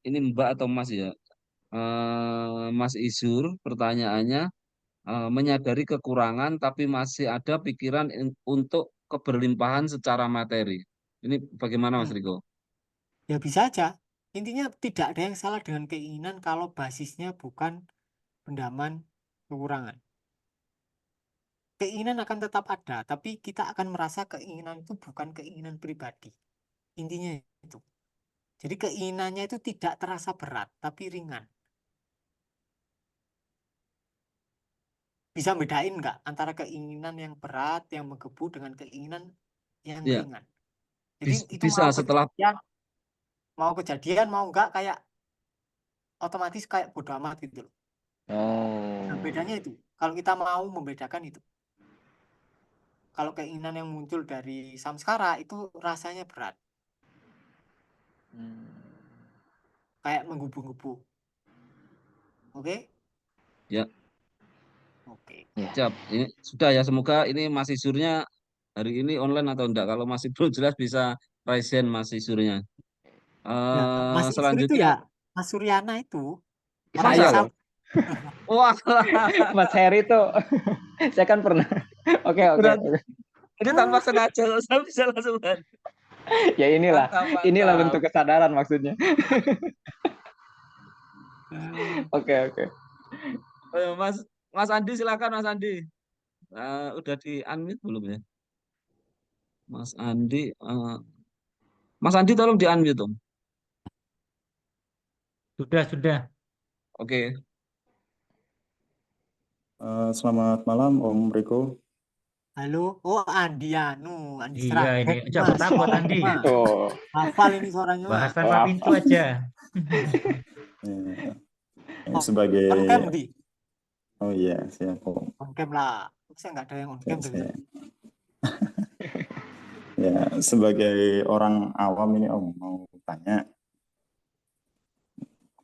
ini Mbak atau Mas ya? Mas Isur, pertanyaannya menyadari kekurangan tapi masih ada pikiran untuk keberlimpahan secara materi. Ini bagaimana Mas Hmm, Riko? ya bisa aja. Intinya tidak ada yang salah dengan keinginan kalau basisnya bukan pendaman kekurangan. Keinginan akan tetap ada, tapi kita akan merasa keinginan itu bukan keinginan pribadi. Intinya itu. Jadi keinginannya itu tidak terasa berat, tapi ringan. Bisa bedain nggak antara keinginan yang berat, yang menggebu dengan keinginan yang Ya, ringan? Jadi itu bisa setelah mau kejadian, mau nggak kayak otomatis kayak bodo amat gitu loh. Nah, Oh. bedanya itu. Kalau kita mau membedakan itu. Kalau keinginan yang muncul dari samskara itu rasanya berat, Hmm. kayak menggebu-gebu. Oke? ya Oke. Ya. siap. Ini sudah ya, semoga ini Mas Isurnya hari ini online atau enggak. Kalau masih belum jelas bisa raise hand Mas Isurnya. Ya, Mas Isur itu Selanjutnya ya, Mas Suryana itu orang Saya yang masa? loh. sama. Wah, Mas Heri tuh saya kan pernah. Oke, oke, berarti oke. ini tanpa sengaja saya bisa langsung hand. Ya inilah, Mantap, inilah mantap. bentuk kesadaran maksudnya. Hmm. Oke, oke. Ayo, Mas Andi silakan Mas Andi. Udah di unmute belum ya? Mas Andi, Mas Andi tolong di unmute dong. Sudah. Oke. Selamat malam Om Riko. Halo, oh Andianu, Andi Iya ini Sragen, jangan Mas. takut Andi. Mas, Oh, hafal ini suaranya Bahas Mas. tanpa wah. pintu aja. Ya, ini Oh, sebagai on cam di, oh iya siap Om. on cam lah. Saya nggak ada yang on cam dari tadi. Ya sebagai orang awam ini Om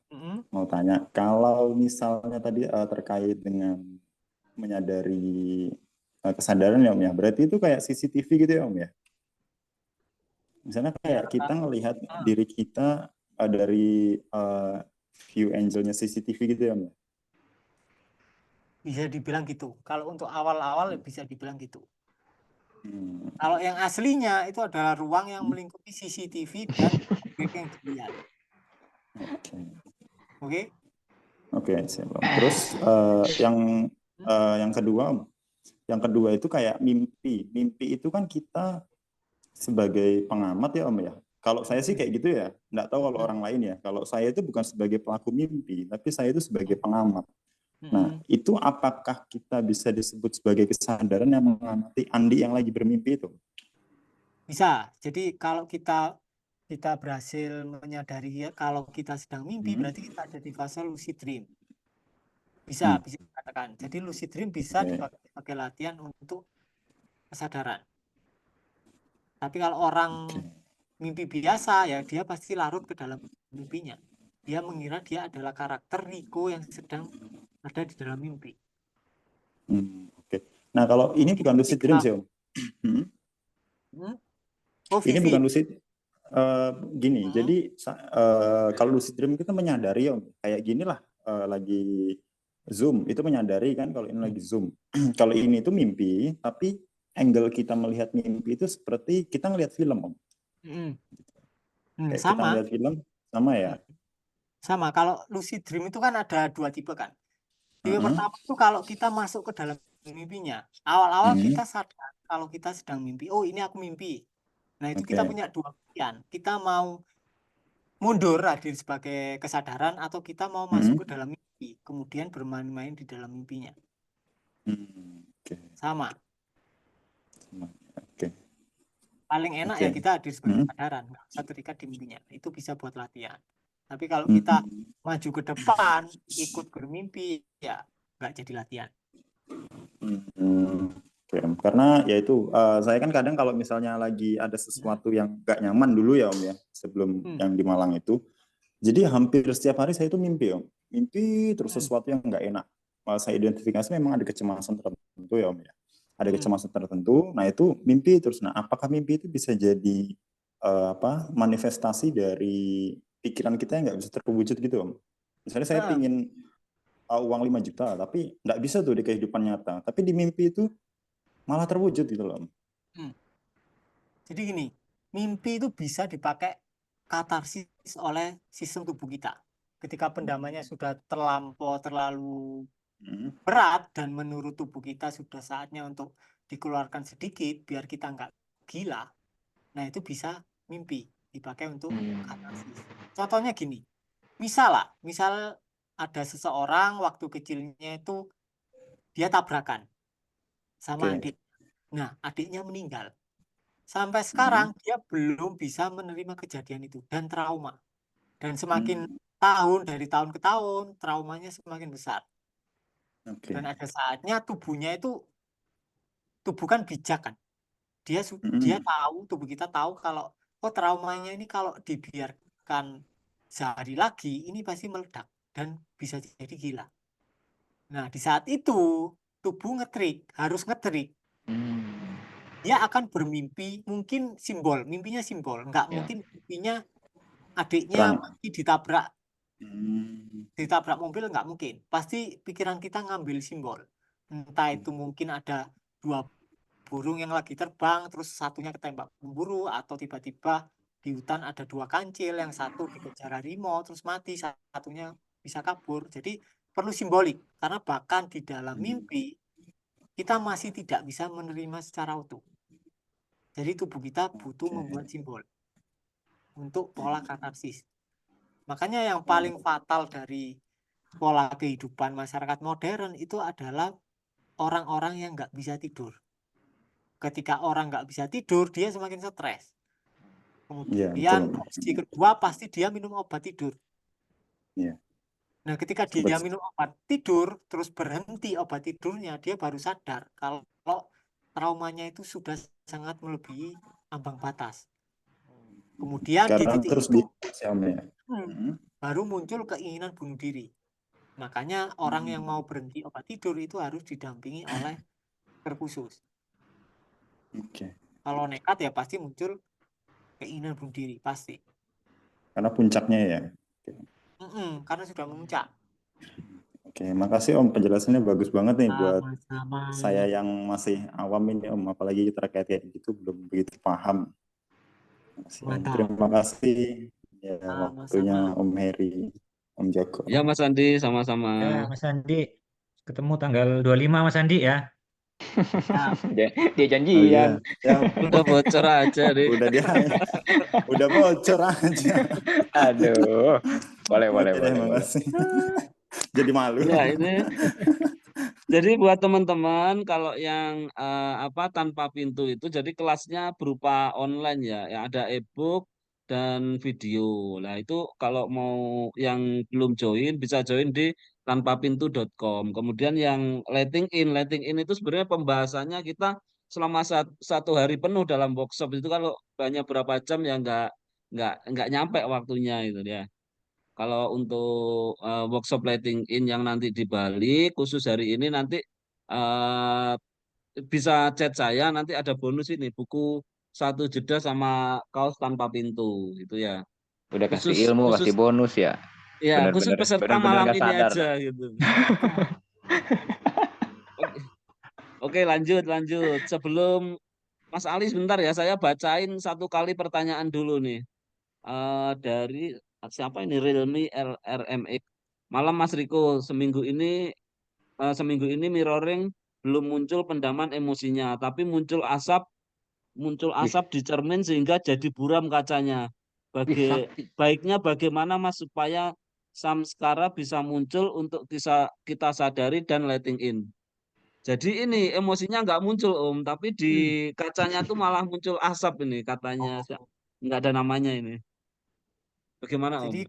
Mm-mm. mau tanya kalau misalnya tadi terkait dengan menyadari kesadaran ya Om ya, berarti itu kayak CCTV gitu ya Om ya. Misalnya kayak kita ngelihat Ah, diri kita dari view angle-nya CCTV gitu ya Om ya. bisa dibilang gitu. Kalau untuk awal-awal bisa dibilang gitu. Hmm. Kalau yang aslinya itu adalah ruang yang melingkupi CCTV dan objek yang dilihat. Oke. Oke? Oke, siap Om. Terus yang kedua Om, yang kedua itu kayak mimpi. Mimpi itu kan kita sebagai pengamat ya Om ya. Kalau saya sih kayak gitu ya. Nggak tahu kalau orang lain ya. Kalau saya itu bukan sebagai pelaku mimpi, tapi saya itu sebagai pengamat. Nah, itu apakah kita bisa disebut sebagai kesadaran yang mengamati Andi yang lagi bermimpi itu? Bisa. Jadi kalau kita berhasil menyadari kalau kita sedang mimpi, Hmm. berarti kita ada di fase lucid dream. Hmm. Bisa dikatakan. Jadi lucid dream bisa Oke. dipakai sebagai latihan untuk kesadaran. Tapi kalau orang Oke. mimpi biasa, ya dia pasti larut ke dalam mimpinya. Dia mengira dia adalah karakter Rico yang sedang ada di dalam mimpi. Oke. Nah, kalau ini Jadi bukan lucid dream ketika sih Om. Hmm. oh Ini Vivi, bukan lucid. Gini, jadi kalau lucid dream kita menyadari Om, kayak gini lah lagi zoom, itu menyadari kan kalau ini lagi zoom. Kalau ini itu mimpi, tapi angle kita melihat mimpi itu seperti kita ngelihat film Om. Kayak kita sama. ngelihat film sama ya. Sama, kalau lucid dream itu kan ada dua tipe kan. Tipe pertama itu kalau kita masuk ke dalam mimpinya. Awal-awal kita sadar kalau kita sedang mimpi. Oh, ini aku mimpi. Nah, itu kita Oke. punya dua pilihan. Kita mau mundur hadir sebagai kesadaran atau kita mau masuk ke dalam mimpi, kemudian bermain-main di dalam mimpinya. Oke. Sama. Oke. Paling enak Oke. ya kita hadir sebagai kesadaran, nggak usah terikat di mimpinya. Itu bisa buat latihan. Tapi kalau kita maju ke depan, ikut bermimpi, ya nggak jadi latihan. Oke, karena ya itu saya kan kadang kalau misalnya lagi ada sesuatu yang gak nyaman dulu ya Om ya, sebelum yang di Malang itu, jadi hampir setiap hari saya itu mimpi Om, mimpi terus sesuatu yang gak enak. Saya identifikasi memang ada kecemasan tertentu ya Om ya, ada kecemasan tertentu. Nah itu mimpi terus. Nah apakah mimpi itu bisa jadi manifestasi dari pikiran kita nggak bisa terwujud gitu Om. Misalnya saya pingin uang 5 juta, tapi nggak bisa tuh di kehidupan nyata. Tapi di mimpi itu malah terwujud gitu loh Om. Jadi gini, mimpi itu bisa dipakai katarsis oleh sistem tubuh kita. Ketika pendamanya sudah terlalu berat dan menurut tubuh kita sudah saatnya untuk dikeluarkan sedikit biar kita nggak gila, nah itu bisa mimpi dipakai untuk katarsis. Contohnya gini, misal ada seseorang waktu kecilnya itu dia tabrakan sama adik. Nah, adiknya meninggal. Sampai sekarang dia belum bisa menerima kejadian itu dan trauma. Dan semakin dari tahun ke tahun, traumanya semakin besar. Dan ada saatnya tubuh kan bijak kan. Dia tahu, tubuh kita tahu kalau traumanya ini kalau dibiarkan sehari lagi ini pasti meledak dan bisa jadi gila. Nah, di saat itu tubuh harus ngetrik. Dia akan bermimpi, mungkin mimpinya simbol, nggak mungkin mimpinya adiknya mati ditabrak mobil, nggak mungkin. Pasti pikiran kita ngambil simbol. Entah itu mungkin ada 2 burung yang lagi terbang, terus satunya ketembak pemburu, atau tiba-tiba di hutan ada 2 kancil, yang satu dikejar harimau, terus mati, satunya bisa kabur. Jadi perlu simbolik, karena bahkan di dalam mimpi, kita masih tidak bisa menerima secara utuh. Jadi tubuh kita butuh membuat simbol untuk pola katarsis. Makanya yang paling fatal dari pola kehidupan masyarakat modern itu adalah orang-orang yang nggak bisa tidur. Ketika orang nggak bisa tidur, dia semakin stres. Kemudian opsi kedua pasti dia minum obat tidur. Nah, ketika dia minum obat tidur, terus berhenti obat tidurnya, dia baru sadar kalau traumanya itu sudah sangat melebihi ambang batas. Kemudian di titik itu baru muncul keinginan bunuh diri. Makanya orang yang mau berhenti obat tidur itu harus didampingi oleh dokter khusus. Kalau nekat ya pasti muncul keinginan bunuh diri, pasti. Karena puncaknya ya. Karena sudah memuncak. Oke, makasih Om, penjelasannya bagus banget nih buat saya yang masih awam ini Om, apalagi terkait kayak gitu belum begitu paham. Terima kasih ya waktunya Om Heri, Om Joko. Ya Mas Andi, sama-sama. Ya Mas Andi, ketemu tanggal 25 Mas Andi ya. Dia janjian. Udah bocor aja deh. Udah bocor aja. Aduh, boleh. Terima kasih. Jadi malu. Ya ini. Jadi buat teman-teman kalau yang tanpa pintu itu, jadi kelasnya berupa online ya, yang ada e-book dan video. Nah itu kalau mau yang belum join bisa join di tanpapintu.com. Kemudian yang letting in itu sebenarnya pembahasannya kita selama 1 hari penuh dalam workshop itu, kalau banyak berapa jam ya nggak nyampe waktunya itu ya. Kalau untuk workshop letting in yang nanti di Bali khusus hari ini nanti bisa chat saya, nanti ada bonus ini buku 1 jeda sama kaos tanpa pintu gitu ya. Udah kasih ilmu, kasih bonus ya. Ya, khusus peserta malam ini sadar. aja gitu. Oke, lanjut. Sebelum Mas Ali sebentar ya, saya bacain 1 kali pertanyaan dulu nih. Dari siapa ini? Realme RMX. Malam Mas Riko, seminggu ini mirroring belum muncul pendaman emosinya, tapi muncul asap di cermin sehingga jadi buram kacanya. Baiknya bagaimana Mas supaya samskara bisa muncul untuk kita sadari dan letting in. Jadi ini emosinya nggak muncul Om, tapi di kacanya tuh malah muncul asap ini katanya. Nggak ada namanya ini. Bagaimana Om? Jadi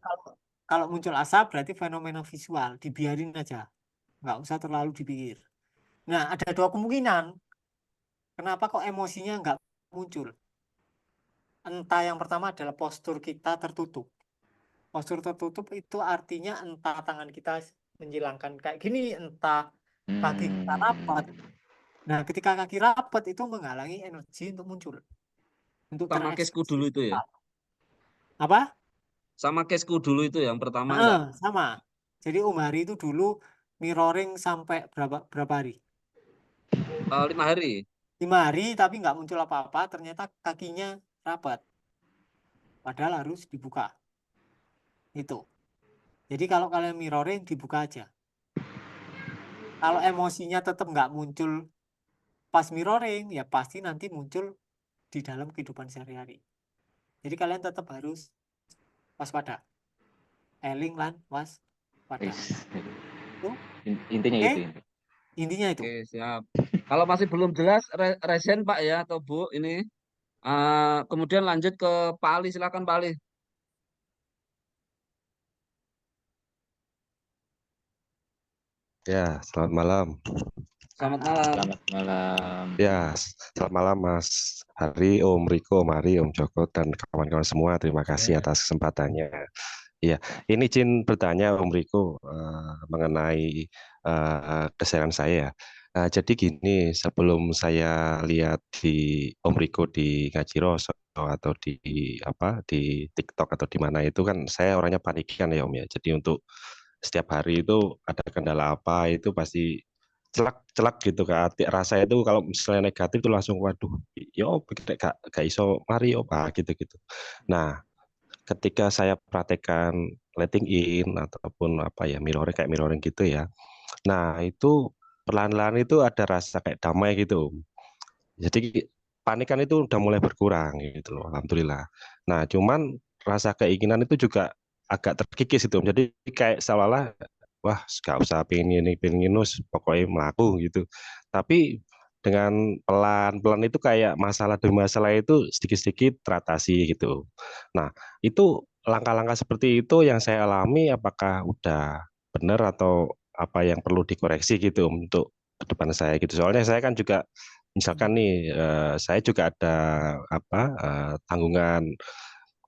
kalau muncul asap berarti fenomena visual, dibiarin aja, nggak usah terlalu dipikir. Nah, ada 2 kemungkinan. Kenapa kok emosinya nggak muncul? Entah yang pertama adalah postur kita tertutup. Postur tertutup itu artinya entah tangan kita menjilangkan kayak gini, entah kaki kita rapat. Nah, ketika kaki rapat itu menghalangi energi untuk muncul. Untuk pakai sku dulu itu ya? Apa? sama caseku dulu itu yang pertama enggak? Sama. Jadi Om Hari itu dulu mirroring sampai berapa hari? 5 hari. 5 hari tapi nggak muncul apa-apa. Ternyata kakinya rapat. Padahal harus dibuka. Itu. Jadi kalau kalian mirroring dibuka aja. Kalau emosinya tetap nggak muncul pas mirroring, ya pasti nanti muncul di dalam kehidupan sehari-hari. Jadi kalian tetap harus waspada. Eling lan waspada. Wis. Itu. Intinya Oke? itu. Intinya itu. Oke, siap. Kalau masih belum jelas, resen Pak ya atau Bu ini. Kemudian lanjut ke Pak Ali, silakan Pak Ali. Ya, selamat malam. Selamat malam. Selamat malam. Ya, selamat malam Mas Hari, Om Riko, Mari, Om Joko, dan kawan-kawan semua. Terima kasih Ya. atas kesempatannya. Iya, ini izin bertanya Om Riko mengenai keseharian saya. Jadi gini, sebelum saya lihat di Om Riko di Ngaji Roso atau di TikTok atau di mana itu kan saya orangnya panikan ya Om ya. Jadi untuk setiap hari itu ada kendala apa itu pasti celak gitu kan. Rasa itu kalau misalnya negatif itu langsung waduh, yo gak iso mari yo Pak gitu-gitu. Nah, ketika saya praktekkan letting in ataupun mirroring kayak mirroring gitu ya. Nah, itu perlahan-lahan itu ada rasa kayak damai gitu. Jadi panikan itu udah mulai berkurang gitu loh, alhamdulillah. Nah, cuman rasa keinginan itu juga agak terkikis itu. Jadi kayak seolah-olah wah gak usah pengen ini pengen inus pokoknya melaku gitu. Tapi dengan pelan-pelan itu kayak masalah demi masalah itu sedikit-sedikit teratasi gitu. Nah, itu langkah-langkah seperti itu yang saya alami apakah udah benar atau apa yang perlu dikoreksi gitu untuk ke depan saya gitu. Soalnya saya kan juga misalkan nih saya juga ada tanggungan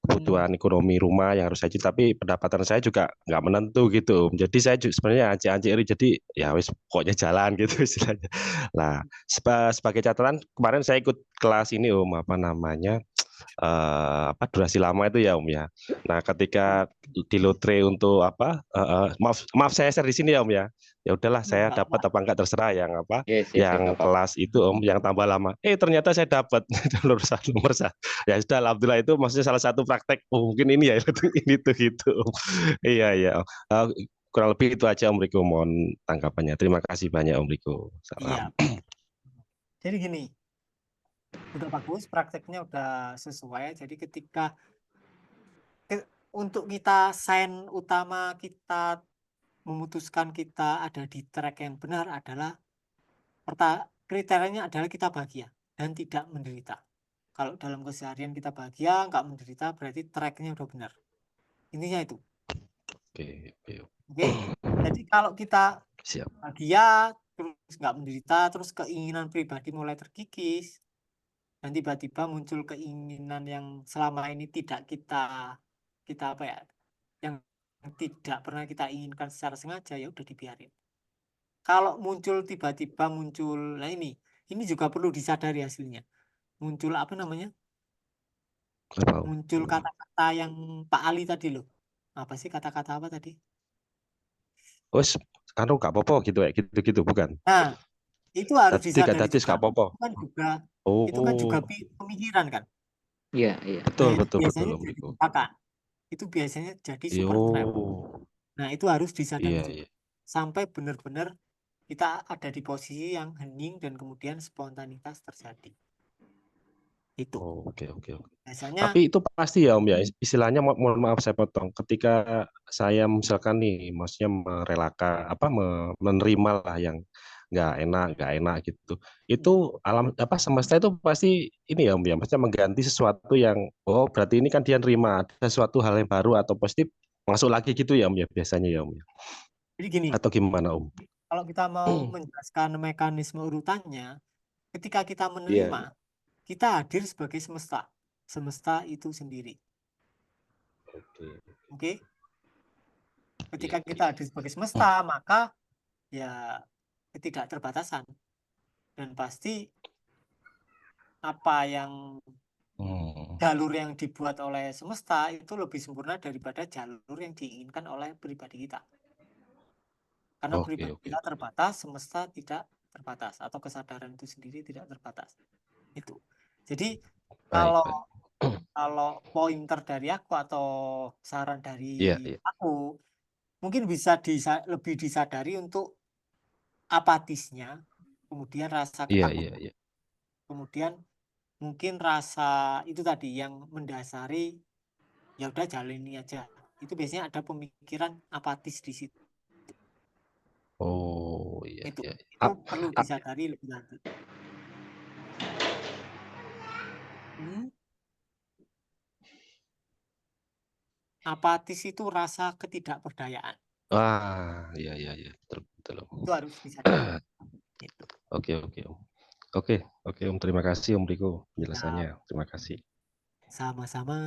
kebutuhan ekonomi rumah yang harus saya cicil, tapi pendapatan saya juga nggak menentu gitu. Jadi saya juga sebenarnya anjir iri, jadi ya wis pokoknya jalan gitu istilahnya. Nah, sebagai catatan kemarin saya ikut kelas ini Om apa namanya durasi lama itu ya Om ya. Nah, ketika di lotre untuk maaf saya share di sini ya Om ya. Ya udahlah saya Nggak dapat apa. apa enggak terserah yang Yes, yang nggak apa-apa. kelas itu Om yang tambah lama. Ternyata saya dapat nomor satu. Ya sudah alhamdulillah itu maksudnya salah satu praktek. Oh, mungkin ini ya ini tuh gitu. Om. Iya iya Om. Kurang lebih itu aja Om Riko mohon tanggapannya. Terima kasih banyak Om Riko. Iya. Salam. Jadi gini, udah bagus, prakteknya udah sesuai. Jadi ketika untuk kita sign utama kita memutuskan kita ada di track yang benar adalah kriterianya adalah kita bahagia dan tidak menderita. Kalau dalam keseharian kita bahagia, nggak menderita, berarti tracknya udah benar. Intinya itu. Oke. Oke. Jadi kalau kita Siap. bahagia, terus nggak menderita, terus keinginan pribadi mulai terkikis, dan tiba-tiba muncul keinginan yang selama ini tidak kita yang tidak pernah kita inginkan secara sengaja, ya udah dibiarin. Kalau muncul tiba-tiba muncul, nah ini juga perlu disadari hasilnya. Muncul apa namanya? Muncul kata-kata yang Pak Ali tadi loh. Apa sih kata-kata apa tadi? Gak apa-apa gitu ya, gitu bukan? Nah, itu harus Tiga disadari datis juga. gak apa-apa. Itu kan juga pemikiran kan. Iya. Betul Biasanya Om jadi Riko. jebakan. Itu biasanya jadi super trap. Nah, itu harus disadari Iya. juga. Sampai benar-benar kita ada di posisi yang hening dan kemudian spontanitas terjadi. Itu. Oke. Biasanya Tapi itu pasti ya Om ya, istilahnya mohon maaf saya potong. Ketika saya misalkan nih, maksudnya menerima lah yang nggak enak gitu. Itu alam semesta itu pasti ini ya Om ya, maksudnya mengganti sesuatu yang berarti ini kan dia nerima ada sesuatu hal yang baru atau positif masuk lagi gitu ya Om ya biasanya ya Om ya. jadi gini, Atau gimana Om? kalau kita mau menjelaskan mekanisme urutannya, ketika kita Iya. menerima, kita hadir sebagai semesta. Semesta itu sendiri. Oke? Ketika kita hadir sebagai semesta, maka ya ketidakterbatasan. Dan pasti apa yang jalur yang dibuat oleh semesta itu lebih sempurna daripada jalur yang diinginkan oleh pribadi kita. Karena Oke, pribadi oke, kita oke. terbatas, semesta tidak terbatas, atau kesadaran itu sendiri tidak terbatas. Itu. Jadi Baik, kalau baik. kalau pointer dari aku atau saran Iya, dari iya. aku, mungkin bisa lebih disadari untuk apatisnya, kemudian rasa Iya, iya, ketakutan, iya. kemudian mungkin rasa itu tadi yang mendasari ya udah jalani aja. Itu biasanya ada pemikiran apatis di situ. Oh, iya, Itu iya. itu perlu disadari lebih lanjut. Apatis itu rasa ketidakberdayaan. Iya, iya, iya. Betul, betul, Om. Itu harus disadari. Itu. Oke, oke, Om. Oke, oke, Om. Terima kasih, Om Riko, Ya, penjelasannya. Terima kasih. sama-sama.